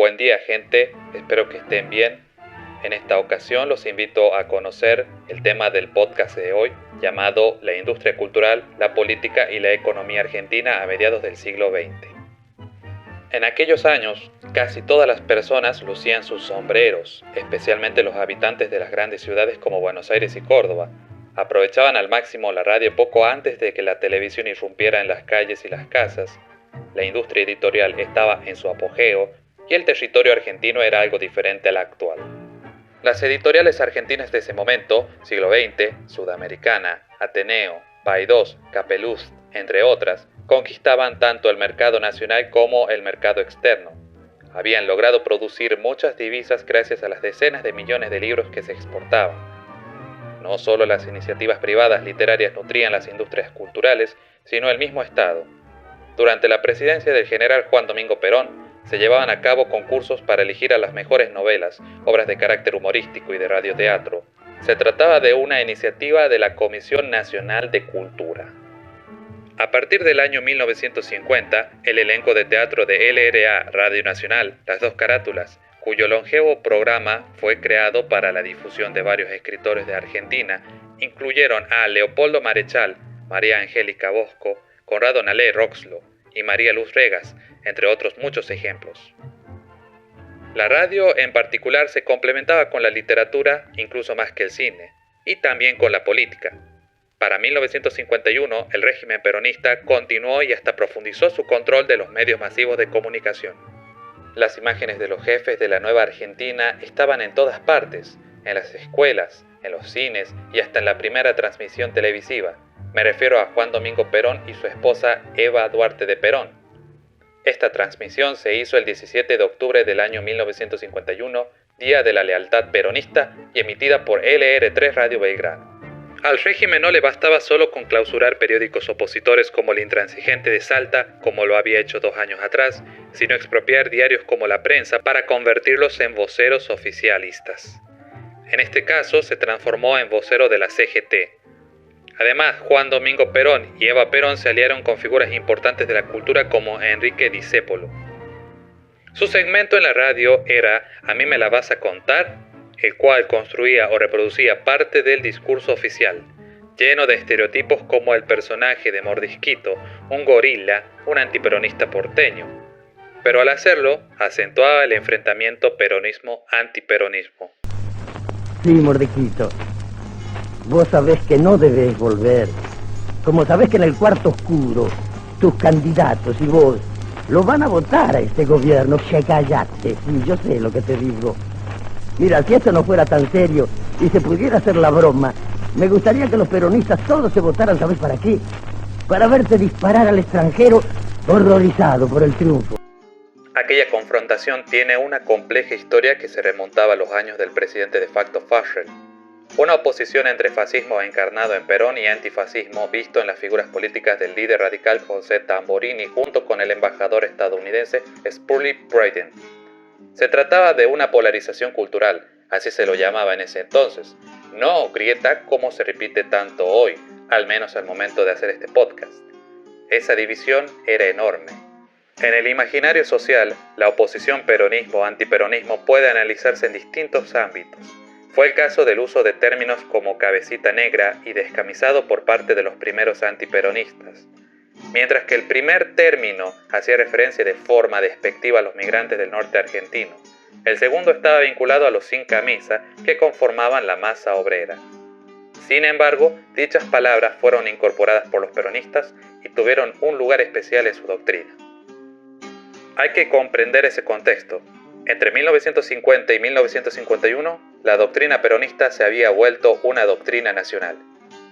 Buen día, gente, espero que estén bien. En esta ocasión los invito a conocer el tema del podcast de hoy, llamado La industria cultural, la política y la economía argentina a mediados del siglo XX. En aquellos años, casi todas las personas lucían sus sombreros, especialmente los habitantes de las grandes ciudades como Buenos Aires y Córdoba. Aprovechaban al máximo la radio poco antes de que la televisión irrumpiera en las calles y las casas. La industria editorial estaba en su apogeo y el territorio argentino era algo diferente al actual. Las editoriales argentinas de ese momento, siglo XX, Sudamericana, Ateneo, Paidós, Capeluz, entre otras, conquistaban tanto el mercado nacional como el mercado externo. Habían logrado producir muchas divisas gracias a las decenas de millones de libros que se exportaban. No solo las iniciativas privadas literarias nutrían las industrias culturales, sino el mismo Estado. Durante la presidencia del general Juan Domingo Perón, se llevaban a cabo concursos para elegir a las mejores novelas, obras de carácter humorístico y de radioteatro. Se trataba de una iniciativa de la Comisión Nacional de Cultura. A partir del año 1950, el elenco de teatro de LRA Radio Nacional, Las Dos Carátulas, cuyo longevo programa fue creado para la difusión de varios escritores de Argentina, incluyeron a Leopoldo Marechal, María Angélica Bosco, Conrado Nalé Roxlo y María Luz Regas, entre otros muchos ejemplos. La radio en particular se complementaba con la literatura, incluso más que el cine, y también con la política. Para 1951, el régimen peronista continuó y hasta profundizó su control de los medios masivos de comunicación. Las imágenes de los jefes de la nueva Argentina estaban en todas partes, en las escuelas, en los cines y hasta en la primera transmisión televisiva. Me refiero a Juan Domingo Perón y su esposa Eva Duarte de Perón. Esta transmisión se hizo el 17 de octubre del año 1951, Día de la Lealtad Peronista, y emitida por LR3 Radio Belgrano. Al régimen no le bastaba solo con clausurar periódicos opositores como El Intransigente de Salta, como lo había hecho 2 años atrás, sino expropiar diarios como La Prensa para convertirlos en voceros oficialistas. En este caso se transformó en vocero de la CGT. Además, Juan Domingo Perón y Eva Perón se aliaron con figuras importantes de la cultura como Enrique Discépolo. Su segmento en la radio era ¿A mí me la vas a contar?, el cual construía o reproducía parte del discurso oficial, lleno de estereotipos como el personaje de Mordisquito, un gorila, un antiperonista porteño. Pero al hacerlo, acentuaba el enfrentamiento peronismo-antiperonismo. Sí, Mordisquito, vos sabés que no debés volver. Como sabés que en el cuarto oscuro, tus candidatos y vos lo van a votar a este gobierno, que callate, sí, yo sé lo que te digo. Mira, si esto no fuera tan serio y se pudiera hacer la broma, me gustaría que los peronistas todos se votaran, ¿sabes para qué? Para verte disparar al extranjero horrorizado por el triunfo. Aquella confrontación tiene una compleja historia que se remontaba a los años del presidente de facto Fascher. Una oposición entre fascismo encarnado en Perón y antifascismo visto en las figuras políticas del líder radical José Tamborini junto con el embajador estadounidense Spurley Braden. Se trataba de una polarización cultural, así se lo llamaba en ese entonces, no grieta como se repite tanto hoy, al menos al momento de hacer este podcast. Esa división era enorme. En el imaginario social, la oposición peronismo-antiperonismo puede analizarse en distintos ámbitos. Fue el caso del uso de términos como cabecita negra y descamisado por parte de los primeros antiperonistas. Mientras que el primer término hacía referencia de forma despectiva a los migrantes del norte argentino, el segundo estaba vinculado a los sin camisa que conformaban la masa obrera. Sin embargo, dichas palabras fueron incorporadas por los peronistas y tuvieron un lugar especial en su doctrina. Hay que comprender ese contexto. Entre 1950 y 1951, la doctrina peronista se había vuelto una doctrina nacional.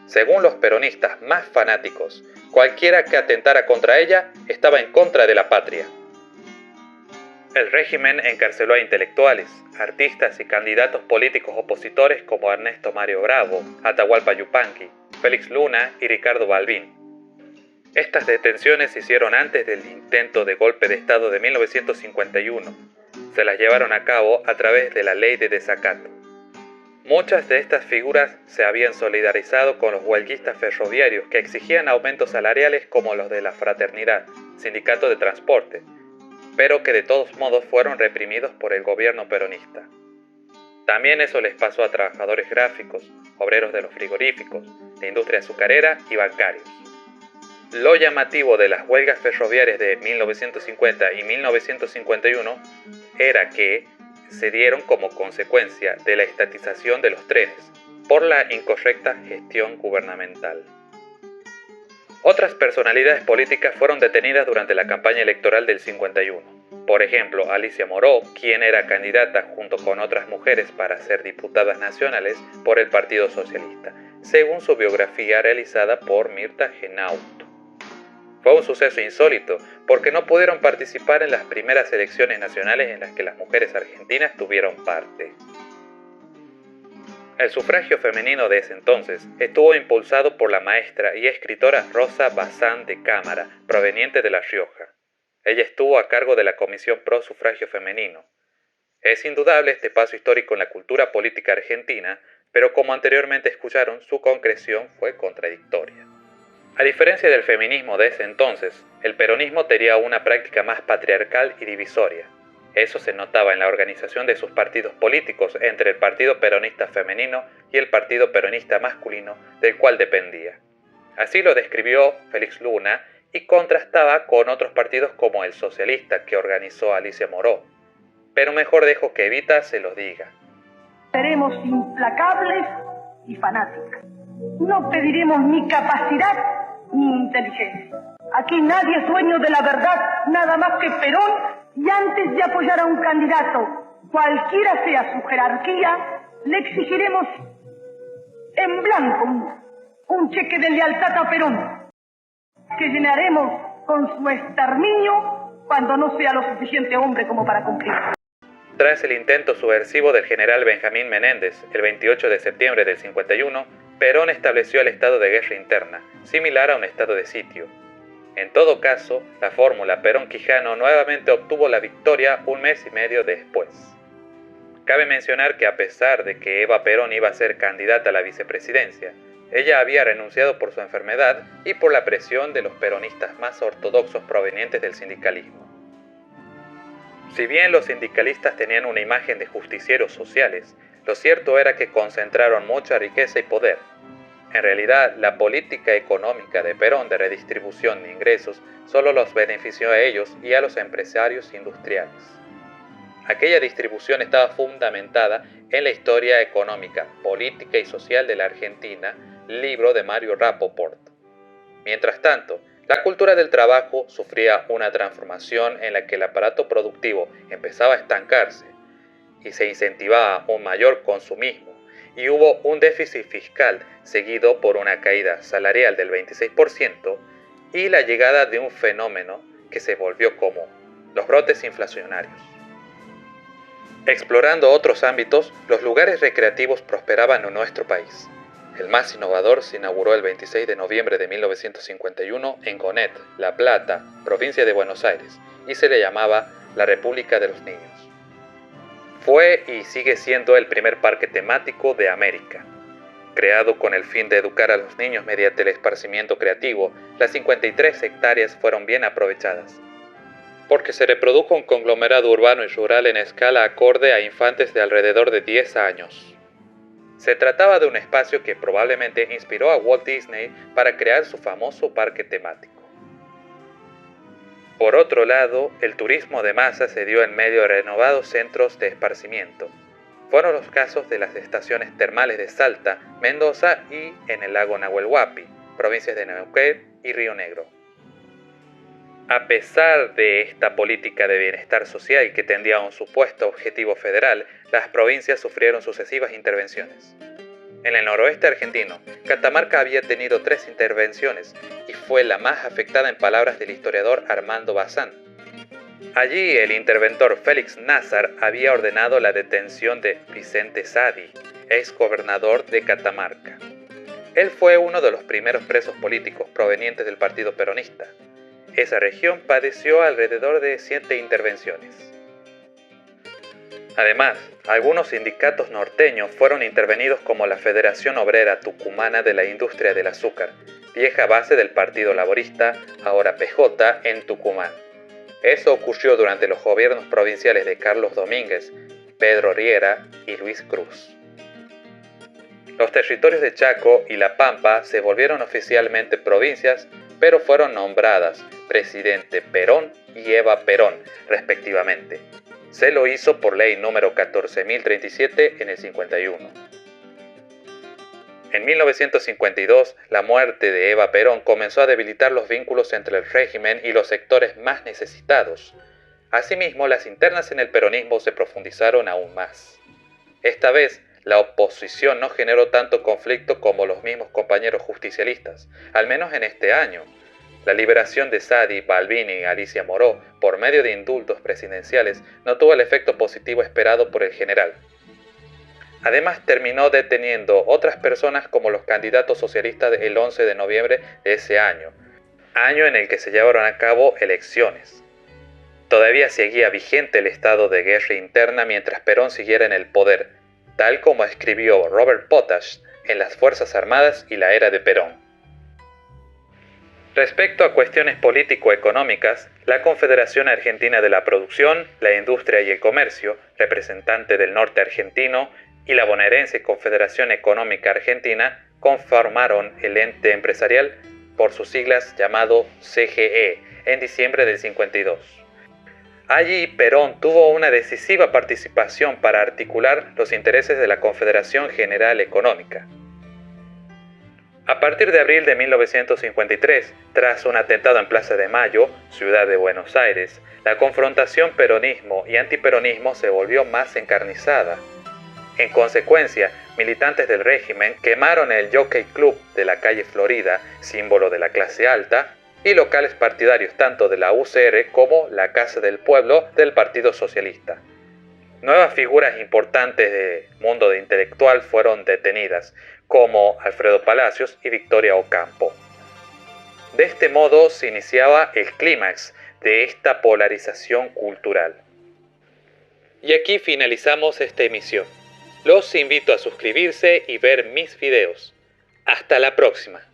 Según los peronistas más fanáticos, cualquiera que atentara contra ella estaba en contra de la patria. El régimen encarceló a intelectuales, artistas y candidatos políticos opositores como Ernesto Mario Bravo, Atahualpa Yupanqui, Félix Luna y Ricardo Balbín. Estas detenciones se hicieron antes del intento de golpe de Estado de 1951. Se las llevaron a cabo a través de la Ley de Desacato. Muchas de estas figuras se habían solidarizado con los huelguistas ferroviarios que exigían aumentos salariales como los de la Fraternidad, sindicato de transporte. pero que de todos modos fueron reprimidos por el gobierno peronista. También eso les pasó a trabajadores gráficos, obreros de los frigoríficos, de industria azucarera y bancarios. Lo llamativo de las huelgas ferroviarias de 1950 y 1951 era que se dieron como consecuencia de la estatización de los trenes por la incorrecta gestión gubernamental. Otras personalidades políticas fueron detenidas durante la campaña electoral del 51. Por ejemplo, Alicia Moró, quien era candidata junto con otras mujeres para ser diputadas nacionales por el Partido Socialista, según su biografía realizada por Mirta Genaut. Fue un suceso insólito porque no pudieron participar en las primeras elecciones nacionales en las que las mujeres argentinas tuvieron parte. El sufragio femenino de ese entonces estuvo impulsado por la maestra y escritora Rosa Bazán de Cámara, proveniente de La Rioja. Ella estuvo a cargo de la Comisión Pro Sufragio Femenino. Es indudable este paso histórico en la cultura política argentina, pero como anteriormente escucharon, su concreción fue contradictoria. A diferencia del feminismo de ese entonces, el peronismo tenía una práctica más patriarcal y divisoria. Eso se notaba en la organización de sus partidos políticos entre el Partido Peronista Femenino y el Partido Peronista Masculino, del cual dependía. Así lo describió Félix Luna y contrastaba con otros partidos como el socialista que organizó Alicia Moró. Pero mejor dejo que Evita se los diga. Seremos implacables y fanáticas. No pediremos ni capacidad ni inteligencia. Aquí nadie es dueño de la verdad, nada más que Perón, y antes de apoyar a un candidato, cualquiera sea su jerarquía, le exigiremos en blanco un cheque de lealtad a Perón, que llenaremos con su exterminio cuando no sea lo suficiente hombre como para cumplir. Tras el intento subversivo del general Benjamín Menéndez, el 28 de septiembre del 51, Perón estableció el estado de guerra interna, similar a un estado de sitio. En todo caso, la fórmula Perón-Quijano nuevamente obtuvo la victoria un mes y medio después. Cabe mencionar que a pesar de que Eva Perón iba a ser candidata a la vicepresidencia, ella había renunciado por su enfermedad y por la presión de los peronistas más ortodoxos provenientes del sindicalismo. Si bien los sindicalistas tenían una imagen de justicieros sociales, lo cierto era que concentraron mucha riqueza y poder. En realidad, la política económica de Perón de redistribución de ingresos solo los benefició a ellos y a los empresarios industriales. Aquella distribución estaba fundamentada en la historia económica, política y social de la Argentina, libro de Mario Rapoport. Mientras tanto, la cultura del trabajo sufría una transformación en la que el aparato productivo empezaba a estancarse y se incentivaba un mayor consumismo, y hubo un déficit fiscal seguido por una caída salarial del 26% y la llegada de un fenómeno que se volvió común, los brotes inflacionarios. Explorando otros ámbitos, los lugares recreativos prosperaban en nuestro país. El más innovador se inauguró el 26 de noviembre de 1951 en Gonet, La Plata, provincia de Buenos Aires, y se le llamaba la República de los Niños. Fue y sigue siendo el primer parque temático de América. Creado con el fin de educar a los niños mediante el esparcimiento creativo, las 53 hectáreas fueron bien aprovechadas, porque se reprodujo un conglomerado urbano y rural en escala acorde a infantes de alrededor de 10 años. Se trataba de un espacio que probablemente inspiró a Walt Disney para crear su famoso parque temático. Por otro lado, el turismo de masa se dio en medio de renovados centros de esparcimiento. Fueron los casos de las estaciones termales de Salta, Mendoza y en el lago Nahuel Huapi, provincias de Neuquén y Río Negro. A pesar de esta política de bienestar social que tendía a un supuesto objetivo federal, las provincias sufrieron sucesivas intervenciones. En el noroeste argentino, Catamarca había tenido 3 intervenciones y fue la más afectada en palabras del historiador Armando Bazán. Allí el interventor Félix Nazar había ordenado la detención de Vicente Sadi, ex gobernador de Catamarca. Él fue uno de los primeros presos políticos provenientes del Partido Peronista. Esa región padeció alrededor de 7 intervenciones. Además, algunos sindicatos norteños fueron intervenidos como la Federación Obrera Tucumana de la Industria del Azúcar, vieja base del Partido Laborista, ahora PJ, en Tucumán. Eso ocurrió durante los gobiernos provinciales de Carlos Domínguez, Pedro Riera y Luis Cruz. Los territorios de Chaco y La Pampa se volvieron oficialmente provincias, pero fueron nombradas Presidente Perón y Eva Perón, respectivamente. Se lo hizo por ley número 14.037 en el 51. En 1952, la muerte de Eva Perón comenzó a debilitar los vínculos entre el régimen y los sectores más necesitados. Asimismo, las internas en el peronismo se profundizaron aún más. Esta vez, la oposición no generó tanto conflicto como los mismos compañeros justicialistas, al menos en este año. La liberación de Sadi, Balbini y Alicia Moró por medio de indultos presidenciales no tuvo el efecto positivo esperado por el general. Además, terminó deteniendo otras personas como los candidatos socialistas el 11 de noviembre de ese año en el que se llevaron a cabo elecciones. Todavía seguía vigente el estado de guerra interna mientras Perón siguiera en el poder, tal como escribió Robert Potash en Las Fuerzas Armadas y la Era de Perón. Respecto a cuestiones político-económicas, la Confederación Argentina de la Producción, la Industria y el Comercio, representante del norte argentino, y la bonaerense Confederación Económica Argentina conformaron el ente empresarial, por sus siglas llamado CGE, en diciembre del 52. Allí Perón tuvo una decisiva participación para articular los intereses de la Confederación General Económica. A partir de abril de 1953, tras un atentado en Plaza de Mayo, ciudad de Buenos Aires, la confrontación peronismo y antiperonismo se volvió más encarnizada. En consecuencia, militantes del régimen quemaron el Jockey Club de la calle Florida, símbolo de la clase alta, y locales partidarios tanto de la UCR como la Casa del Pueblo del Partido Socialista. Nuevas figuras importantes del mundo de intelectual fueron detenidas, como Alfredo Palacios y Victoria Ocampo. De este modo se iniciaba el clímax de esta polarización cultural. Y aquí finalizamos esta emisión. Los invito a suscribirse y ver mis videos. Hasta la próxima.